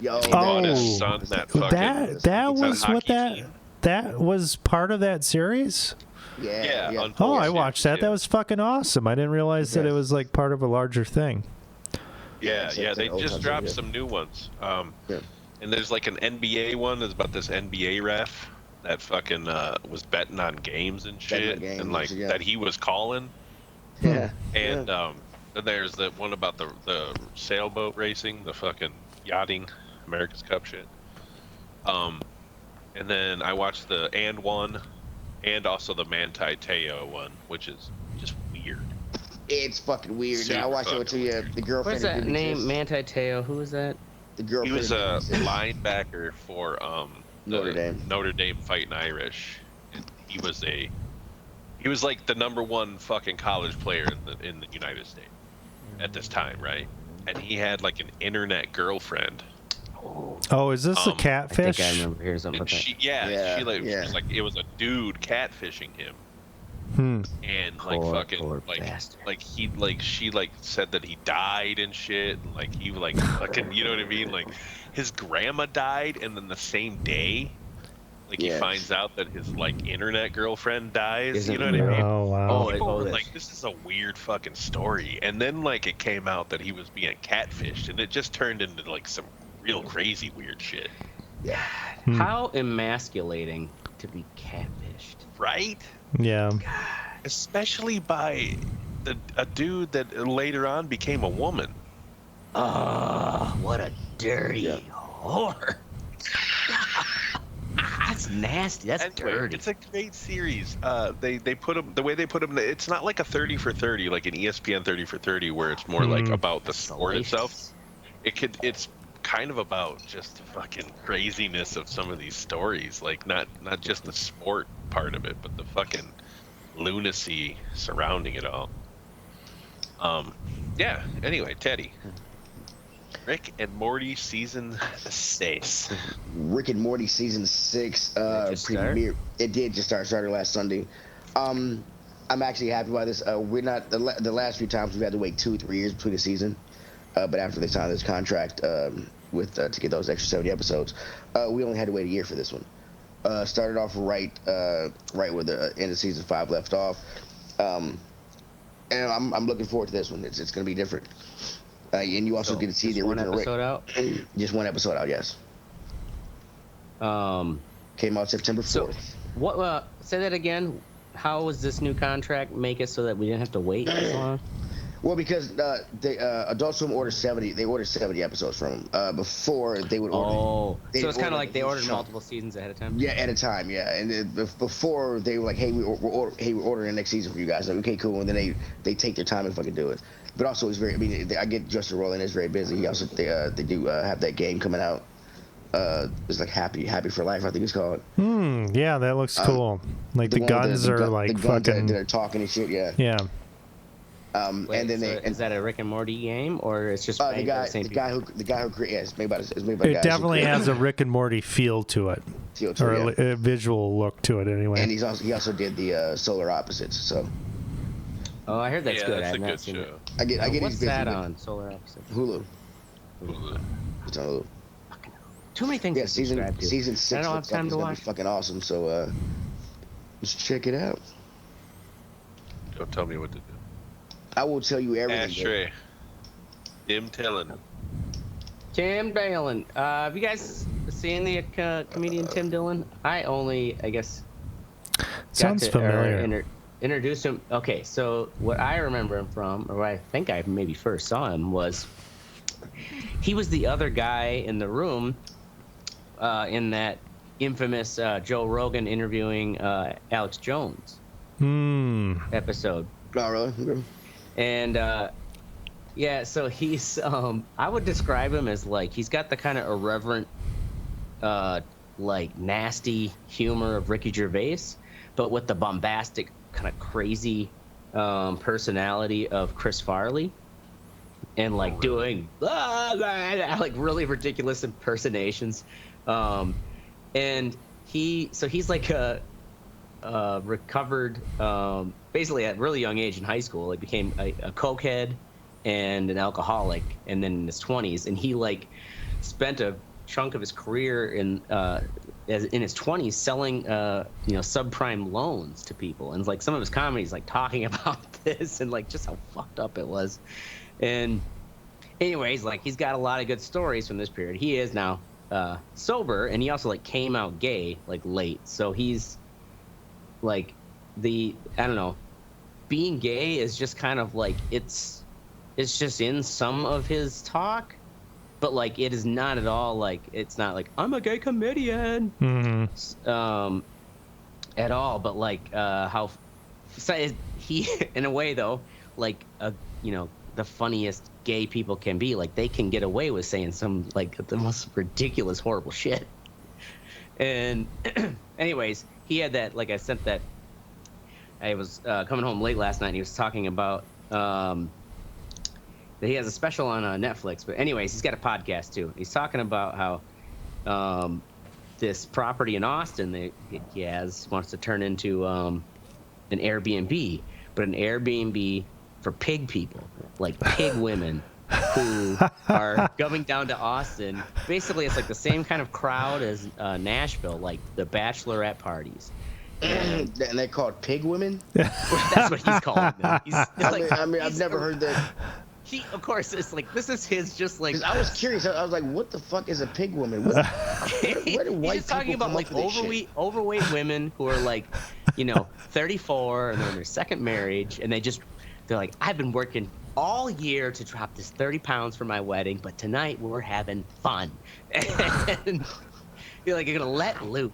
Yo, He brought his Oh, son that fucking that he's was on what hockey team. that was part of that series. Yeah. yeah. Untold Oh, I series, watched that. yeah. That was fucking awesome. I didn't realize that it was like part of a larger thing. Yeah, it's they an old just concept, dropped yeah. some new ones. Yeah. And there's like an NBA one that's about this NBA ref that fucking was betting on games and Betting on shit, games, and like yeah. that he was calling. Yeah. And then there's the one about the sailboat racing, the fucking yachting, America's Cup shit. And then I watched the one, and also the Manti Te'o one, which is just weird. It's fucking weird. Super I watched it with fucking the girlfriend. What's that didn't name? exist. Manti Te'o. Who is that? The He girlfriend. was a didn't exist. linebacker for Notre Dame. Fighting Irish. And he was like the number one fucking college player in the United States at this time, right? And he had like an internet girlfriend. Oh, is this a I think I catfish? think I remember hearing something And about that. she Yeah. was like it was a dude catfishing him. Hmm. And Poor bastard. she said that he died and shit, and like he like fucking, you know what I mean, like his grandma died, and then the same day like he Yeah. finds out that his like internet girlfriend dies. Isn't You know what I mean? Oh wow. Oh, People were this. like, this is a weird fucking story, and then like it came out that he was being catfished, and it just turned into like some real crazy weird shit, How emasculating to be catfished. right? Yeah. Especially by a dude that later on became a woman. Oh, what a dirty whore. That's nasty. That's Anyway, dirty. it's a great series. They put them the way they put them. It's not like a 30 for 30, like an ESPN 30 for 30, where it's more like about the sport itself. It's kind of about just the fucking craziness of some of these stories, like not just the sport part of it, but the fucking lunacy surrounding it all. Yeah. Anyway, Teddy. Rick and Morty season 6. Rick and Morty season 6 just start? premiere. It did just started last Sunday. I'm actually happy about this. We're not the last few times we've had to wait 2-3 years between the season, but after they signed this contract with to get those extra 70 episodes, we only had to wait a year for this one. Started off right where the end of season 5 left off, and I'm looking forward to this one. It's going to be different. And you also get to see the original one episode out. Just one episode out, yes. Came out September 4th. So, what? Say that again. How was this new contract make it so that we didn't have to wait as long? Well, because Adult Swim ordered 70. They ordered 70 episodes from them. Before they would order. Oh, so it's kind of like they ordered multiple seasons ahead of time. Yeah, at a time. Yeah, and before they were like, "Hey, we're ordering the next season for you guys." Like, okay, cool. And then they take their time and fucking do it. But also, it's very. I mean, I get Justin Roiland is very busy. He also they do have that game coming out. It's like Happy for Life, I think it's called. Yeah, that looks cool. Like the guns are like the guns fucking. that are talking and shit. Yeah. Yeah. Wait, and then is that a Rick and Morty game, or it's just made by the same people? the guy who created it's made by guys It definitely has a Rick and Morty feel to it, or a visual look to it, anyway. And he also did the Solar Opposites. So. Oh, I heard that's good. That's I've a not good seen show. it. I get What's he's busy that with on Solar Opposites? Hulu. Hulu. It's on Hulu. Too many things Yeah, to subscribe to. season 6 I don't have time to gonna watch. be fucking awesome. So just check it out. Don't tell me what to do. I will tell you everything. Ashtray. Tim Dillon. Tim Dillon. Have you guys seen the comedian Tim Dillon? I guess. Sounds familiar. Introduced him. Okay, so what I remember him from, or what I think I maybe first saw him, was he was the other guy in the room in that infamous Joe Rogan interviewing Alex Jones episode. Oh, really? And yeah, so he's I would describe him as like he's got the kind of irreverent like nasty humor of Ricky Gervais, but with the bombastic kind of crazy personality of Chris Farley, and like doing like really ridiculous impersonations, and he's like a recovered basically at a really young age in high school, like became a cokehead and an alcoholic, and then in his 20s, and he like spent a chunk of his career in his 20s selling subprime loans to people, and like some of his comedies like talking about this and like just how fucked up it was. And anyways, like he's got a lot of good stories from this period. He is now sober, and he also like came out gay like late, so he's like I don't know, being gay is just kind of like it's just in some of his talk, but like it is not at all like it's not like I'm a gay comedian at all, but like how so he in a way though, like the funniest gay people can be, like they can get away with saying some like the most ridiculous horrible shit. And anyways, he had that, like I sent that, I was coming home late last night and he was talking about that he has a special on Netflix. But anyways, he's got a podcast too. He's talking about how this property in Austin that he wants to turn into an Airbnb, but an Airbnb for pig people, like pig women who are coming down to Austin. Basically, it's like the same kind of crowd as Nashville, like the bachelorette parties. And they're called pig women? That's what he's calling them. I mean, I've never heard that. He, of course, it's like this is his just like. 'Cause I was curious. I was like, what the fuck is a pig woman? Where do white he's talking people about like overweight women who are like, 34 and they're in their second marriage, and they're like, I've been working all year to drop this 30 pounds for my wedding, but tonight we're having fun. And you're like, you're gonna let loose.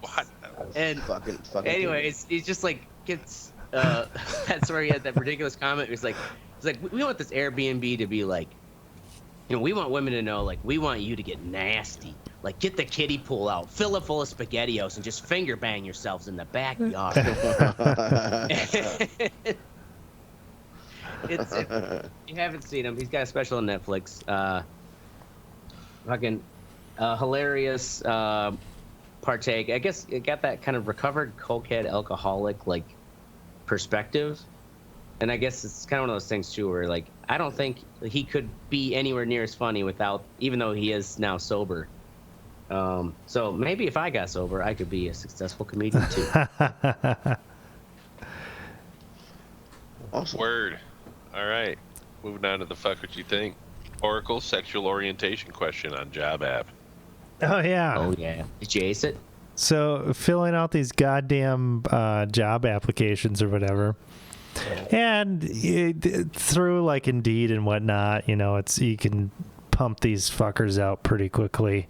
And fucking anyways, he just like gets that's where he had that ridiculous comment. It was like, we want this Airbnb to be like, we want women to know, like, we want you to get nasty. Like, get the kiddie pool out, fill it full of spaghettios, and just finger bang yourselves in the backyard. You haven't seen him. He's got a special on Netflix. fucking hilarious partake. I guess it got that kind of recovered cokehead alcoholic like perspective, and I guess it's kind of one of those things too where like I don't think he could be anywhere near as funny without, even though he is now sober. So maybe if I got sober, I could be a successful comedian too. Awesome. Word. All right. Moving on to the fuck what you think. Oracle sexual orientation question on Job app. Oh yeah. Oh yeah. Did you ace it? So filling out these goddamn job applications or whatever, and through like Indeed and whatnot, you know, you can pump these fuckers out pretty quickly.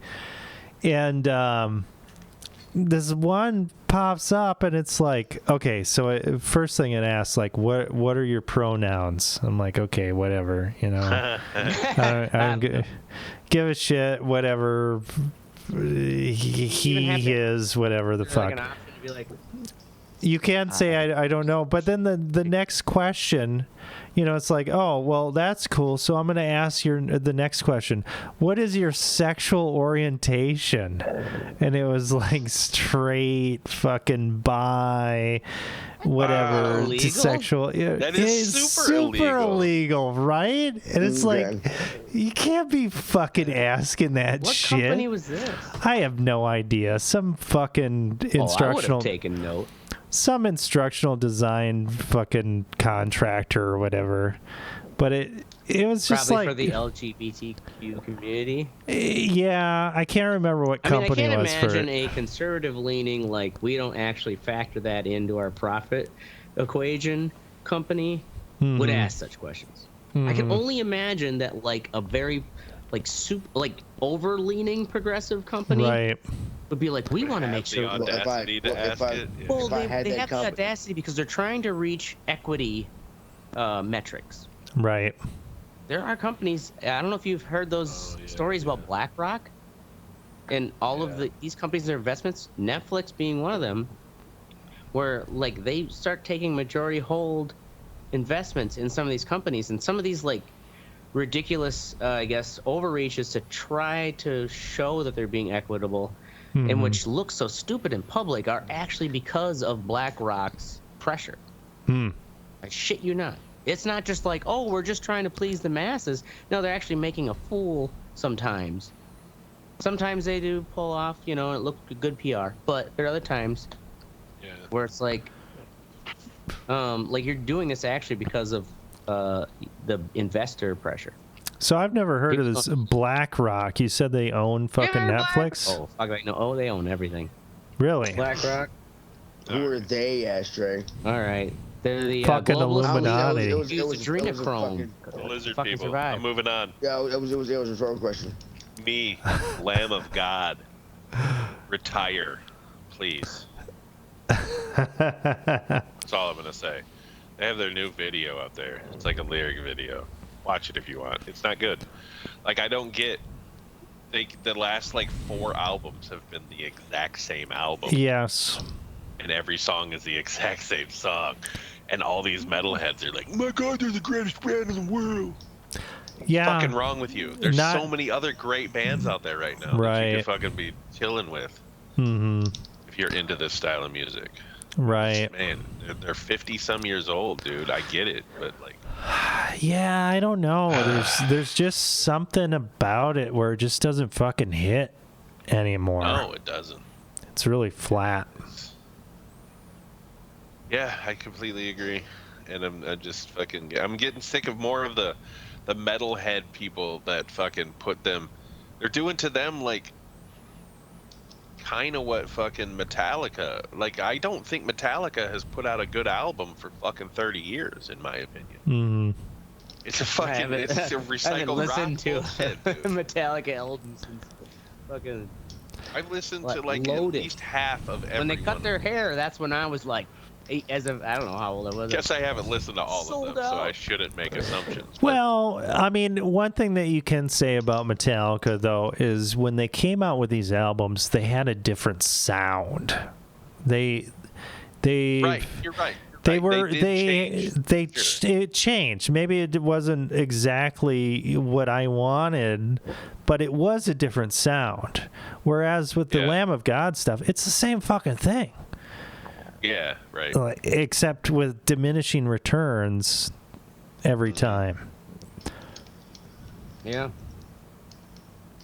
And this one pops up, and it's like, okay, so first thing it asks, like, what are your pronouns? I'm like, okay, whatever, you know, I don't give a shit, whatever. He his, whatever the fuck. Like an option to be like, you can't say I don't know, but then the next question, you know, it's like, oh well, that's cool. So I'm gonna ask the next question. What is your sexual orientation? And it was like straight fucking bi, whatever illegal? sexual. That is super illegal, right? And it's like, you can't be fucking asking that what shit. company was this? I have no idea. Some fucking I would instructional. have taken note. Some instructional design fucking contractor or whatever, but it was just Probably like for the LGBTQ community. Yeah, I can't remember what company I it can't was imagine for. a conservative leaning like we don't actually factor that into our profit equation company would ask such questions. I can only imagine that like a very like over leaning progressive company Right. would be like, we want to make The sure. audacity to ask it. Yeah. Well, if I had they that have the company- audacity because they're trying to reach equity metrics. Right. There are companies. I don't know if you've heard those stories about Blackrock and all of these companies, their investments. Netflix being one of them, where like they start taking majority hold investments in some of these companies, and some of these like ridiculous, I guess, overreaches to try to show that they're being equitable, and which looks so stupid in public, are actually because of BlackRock's pressure. I shit you not. It's not just like, oh, we're just trying to please the masses. No, they're actually making a fool sometimes. Sometimes they do pull off, you know, it looks good PR. But there are other times where it's like you're doing this actually because of the investor pressure. So I've never heard of this BlackRock. You said they own fucking Netflix? Oh, fuck, no. Oh, they own everything. Really? BlackRock. Who are they, Ashtray? All right. They're the Fucking global Illuminati. It was- use it was- adrenochrome. The lizard Fucking people. survive. I'm moving on. Yeah, it was a rhetorical question. Me, Lamb of God, retire, please. That's all I'm gonna say. They have their new video up there. It's like a lyric video. Watch it if you want. It's not good. Like I don't get. The last like 4 albums have been the exact same album. Yes. And every song is the exact same song. And all these metalheads are like, oh my God, they're the greatest band in the world. Yeah. Fucking wrong with you. There's Not- so many other great bands out there right now that you Right. could fucking be chilling with if you're into this style of music. Right. Man, they're 50 some years old, dude. I get it, but like, Yeah, I don't know. There's just something about it where it just doesn't fucking hit anymore. no, it doesn't. It's really flat. Yeah, I completely agree. And I'm just fucking, I'm getting sick of more of the metalhead people that fucking put them, they're doing to them like kind of what fucking Metallica, like I don't think Metallica has put out a good album for fucking 30 years in my opinion. It's a fucking, it's a recycled rock bullshit, dude. Metallica albums since fucking I've listened Like, to like loaded. at least half of every when they one cut of their them. hair. That's when I was like, as of I don't know how old I was. Guess I haven't listened to all Sold of them, so out. I shouldn't make assumptions. but- Well, I mean, one thing that you can say about Metallica, though, is when they came out with these albums, they had a different sound. They right, you're right. It changed. Maybe it wasn't exactly what I wanted, but it was a different sound. Whereas with the Lamb of God stuff, it's the same fucking thing. Yeah, right. Except with diminishing returns every time. Yeah.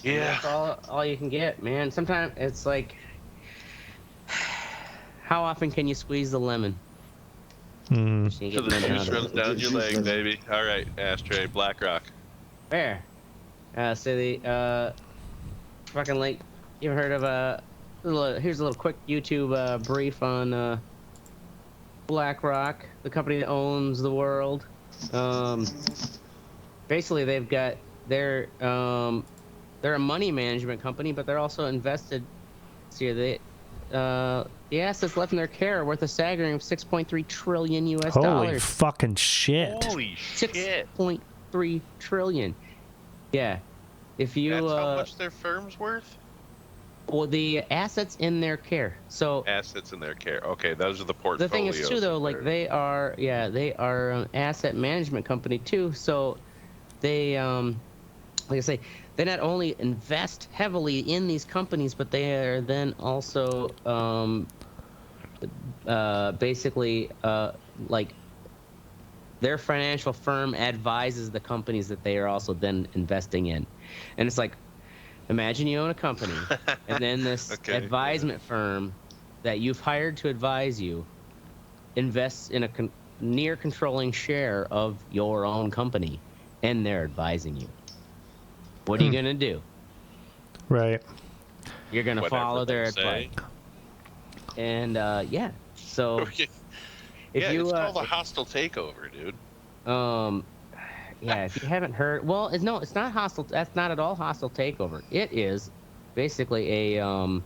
Yeah. That's all you can get, man. Sometimes it's like, how often can you squeeze the lemon? Just need to So get the lemon juice out of runs it. down your leg, baby. All right, Ashtray, Blackrock. Where? So the fucking like, you ever heard of here's a little quick YouTube brief on Blackrock, the company that owns the world. Basically they've got they're a money management company, but they're also invested. See, the assets left in their care are worth a staggering of $6.3 trillion US dollars. Holy fucking shit! Holy shit! 6.3 trillion. Yeah, if you That's how much their firm's worth. well, the assets in their care. So assets in their care. Okay, those are the portfolios. the thing is too, though, like they are an asset management company too. So they like I say, they not only invest heavily in these companies, but they are then also basically like their financial firm advises the companies that they are also then investing in. And it's like, imagine you own a company and then this advisement firm that you've hired to advise you invests in a near controlling share of your own company, and they're advising you. What are you gonna do? Right. You're gonna Whatever follow their they advice. say. And yeah, so if you it's called a hostile takeover, dude. yeah, if you haven't heard, well, it's not hostile. That's not at all hostile takeover. It is basically a Well,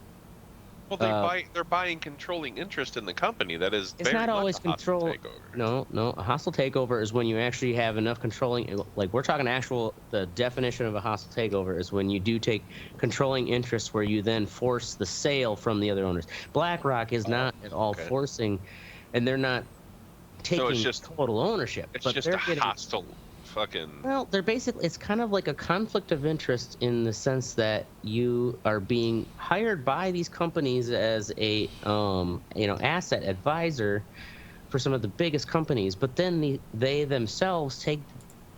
they're buying controlling interest in the company. That is it's very not always much a hostile control. takeover. No, a hostile takeover is when you actually have enough controlling. Like we're talking the definition of a hostile takeover is when you do take controlling interests where you then force the sale from the other owners. Blackrock is not at all forcing, and they're not taking So it's just total ownership. It's but just they're a getting, hostile fucking. Well, they're basically, it's kind of like a conflict of interest in the sense that you are being hired by these companies as a asset advisor for some of the biggest companies, but then they themselves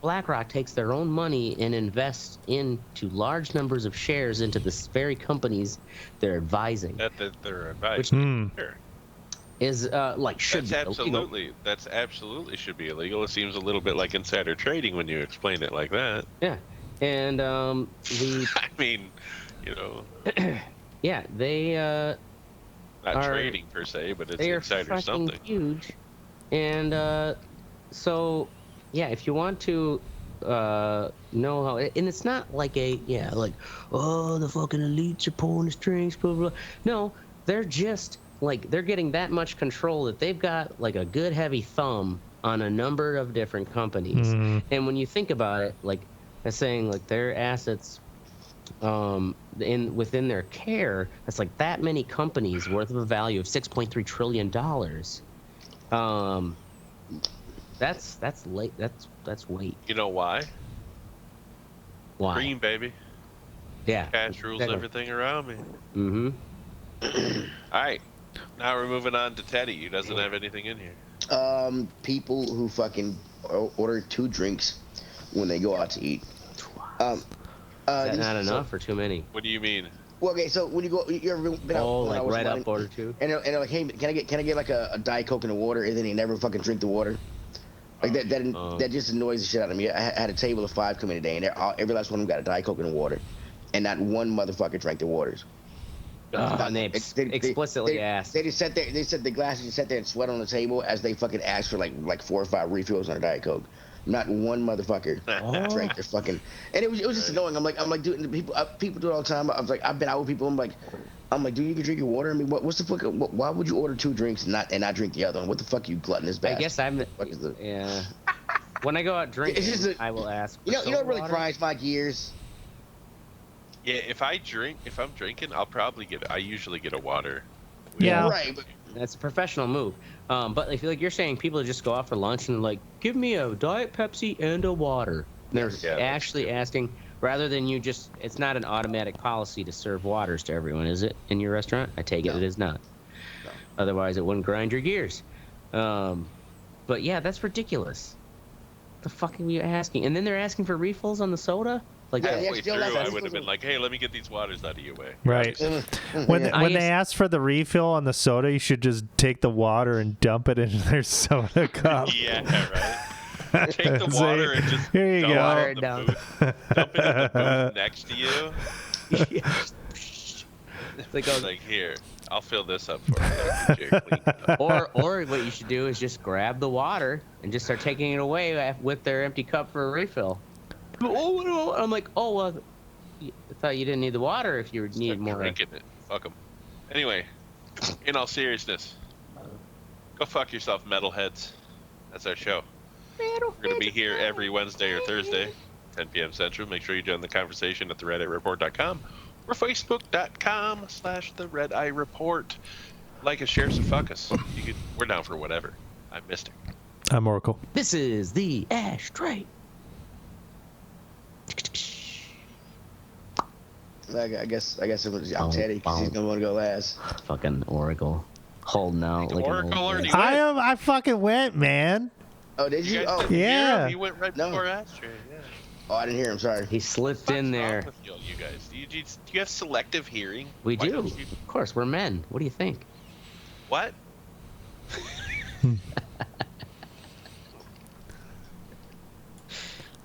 BlackRock takes their own money and invests into large numbers of shares into the very companies they're advising. That they're advising. Sure. Is should be absolutely that's absolutely should be illegal. It seems a little bit like insider trading when you explain it like that. Yeah, and I mean, yeah, they not trading per se, but it's they are insider something huge, and so yeah, if you want to know how, and it's not like the fucking elites are pulling the strings, blah blah. No, they're just. Like they're getting that much control that they've got like a good heavy thumb on a number of different companies. And when you think about it, like they're saying like their assets within their care, that's like that many companies worth of a value of $6.3 trillion. That's weight. You know why? Why? Green, baby. Yeah. Cash rules everything around me. Mm-hmm. All right. Now we're moving on to Teddy, who doesn't have anything in here. People who fucking order 2 drinks when they go out to eat. Is that not enough or too many? What do you mean? Well, okay, so when you ever been out? Like right up order 2. And they're like, hey, can I get like a Diet Coke and a water? And then they never fucking drink the water. Like that just annoys the shit out of me. I had a table of 5 come in today, and every last one of them got a Diet Coke and a water, and not one motherfucker drank the waters. And they explicitly asked. They just sat there. They said the glasses just sat there and sweat on the table as they fucking asked for like 4 or 5 refills on a Diet Coke. Not one motherfucker drank their fucking. And it was just annoying. I'm like, dude, people do it all the time. I was like, I've been out with people. I'm like, dude, you can drink your water. I mean, what's the fuck? Why would you order 2 drinks and not drink the other one? What the fuck, you gluttonous bastard? I guess yeah. When I go out drinking, I will ask. You know what really grinds my gears? Yeah, if I'm drinking, I usually get a water. Yeah. Right. But That's a professional move. But I feel like you're saying people just go out for lunch and like, give me a Diet Pepsi and a water. And they're Yeah, that's actually asking, rather than you just, it's not an automatic policy to serve waters to everyone, is it, in your restaurant? I take it No. it is not. No. Otherwise, it wouldn't grind your gears. But yeah, that's ridiculous. The fuck are we asking? And then they're asking for refills on the soda? Like, Yeah, Halfway still through, like I that. would have been like, "Hey, let me get these waters out of your way." Right. When I when they used- ask for the refill on the soda, you should just take the water and dump it into their soda cup. Yeah, right. Take the Say, water and just here you dump go. it Water in it the down. booth. Dump it in the booth next to you. It's like, Like, here, I'll fill this up for you. Thank you, Jay. Clean it up. or what you should do is just grab the water and just start taking it away with their empty cup for a refill. Oh, no. I'm like, oh, well, I thought you didn't need the water if you need Start more. drinking it. Fuck 'em. Anyway, in all seriousness, go fuck yourself, metalheads. That's our show. We're going to be here every Wednesday or Thursday, 10 p.m. Central. Make sure you join the conversation at theredeyereport.com or facebook.com/theredeyereport. Like us, share us, and fuck us. We're down for whatever. I'm Mystic. I'm Oracle. This is the ashtray. I guess it was Teddy because he's gonna want to go last. Fucking Oracle. Holding out like Oracle an old already man. went. I fucking went, man. Oh, did you? guys Oh, didn't hear yeah. him? He went right No. before Ashtray. Yeah. oh, I didn't hear him. Sorry. He slipped in What's wrong there. with you guys? Do you have selective hearing? We Why do. don't you- Of course, we're men. What do you think? What?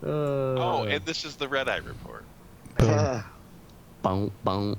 Oh, and this is the Red Eye Report. Uh, Boom, boom.